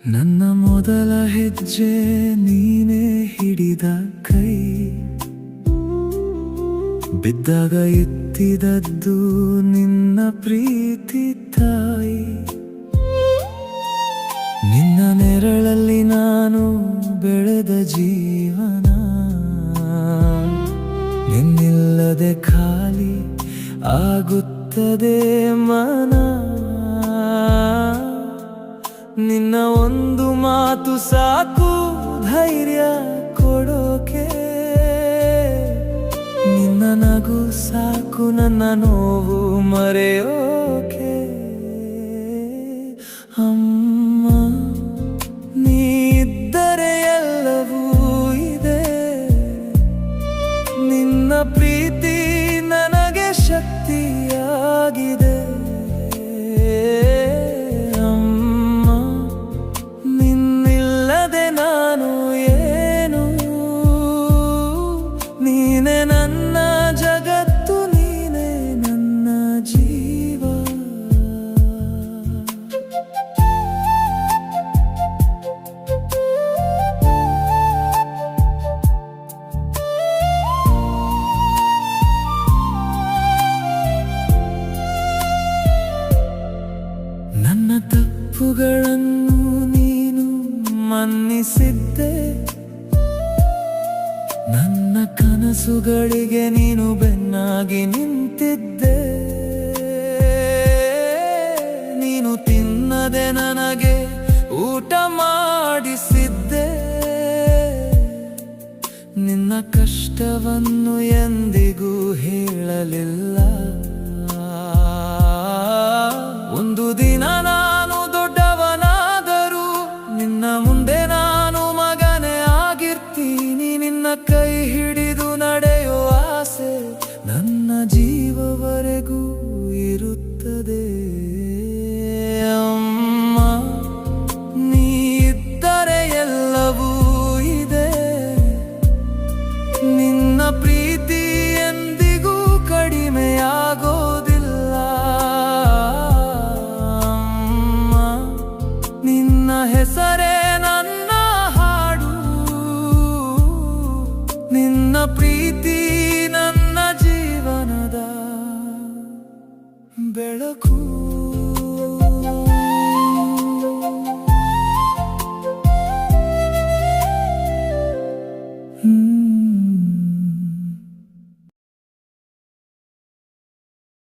ನನ್ನ ಮೊದಲ ಹೆಜ್ಜೆ ನೀನೇ ಹಿಡಿದ ಕೈ, ಬಿದ್ದಾಗ ಎತ್ತಿದದ್ದು ನಿನ್ನ ಪ್ರೀತಿ ತಾಯಿ. ನಿನ್ನ ನೆರಳಲ್ಲಿ ನಾನು ಬೆಳೆದ ಜೀವನ, ನಿನ್ನಿಲ್ಲದೆ ಖಾಲಿ ಆಗುತ್ತದೆ ಮನ. ನಿನ್ನ ಒಂದು ಮಾತು ಸಾಕು ಧೈರ್ಯ ಕೊಡೋಕೆ, ನಿನ್ನ ನಗು ಸಾಕು ನನ್ನ ನೋವು ಮರೆಯೋಕೆ. ಅಮ್ಮ ನೀ ಇದ್ದರೆ ಎಲ್ಲವೂ ಇದೆ, ನಿನ್ನ ಪ್ರೀತಿ ನನಗೆ ಶಕ್ತಿಯಾಗಿದೆ. ನೀನೆ ನನ್ನ ಜಗತ್ತು, ನೀನೆ ನನ್ನ ಜೀವ. ನನ್ನ ತಪ್ಪುಗಳನ್ನು ನೀನು ಮನ್ನಿಸಿದ್ದೆ, ನನ್ನ ಕನಸುಗಳಿಗೆ ನೀನು ಬೆನ್ನಾಗಿ ನಿಂತಿದ್ದೆ. ನೀನು ತಿನ್ನದೆ ನನಗೆ ಊಟ ಮಾಡಿಸಿದ್ದೆ, ನಿನ್ನ ಕಷ್ಟವನ್ನು ಎಂದಿಗೂ ಹೇಳಲಿಲ್ಲ. ಒಂದು ದಿನ ನಾನು ದೊಡ್ಡವನಾದರೂ ನಿನ್ನ ಮುಂದೆ ನಾನು ಮಗನೇ ಆಗಿರ್ತೀನಿ. ನಿನ್ನ ಕೈ ಹಿಡಿದು ನಡೆಯುವ ಆಸೆ ನನ್ನ ಜೀವವರೆಗೂ ಇರುತ್ತದೆ. ಅಮ್ಮ ನೀ ಇದ್ದರೆ ಎಲ್ಲವೂ ಇದೆ, ನಿನ್ನ ಪ್ರೀತಿ ಎಂದಿಗೂ ಕಡಿಮೆಯಾಗೋದಿಲ್ಲ. ಅಮ್ಮ ನಿನ್ನ ಹೆಸರೇ ನನ್ನ ಹಾಡು, ನಿನ್ನ ಪ್ರೀತಿ ನನ್ನ ಜೀವನದ ಬೆಳಕು.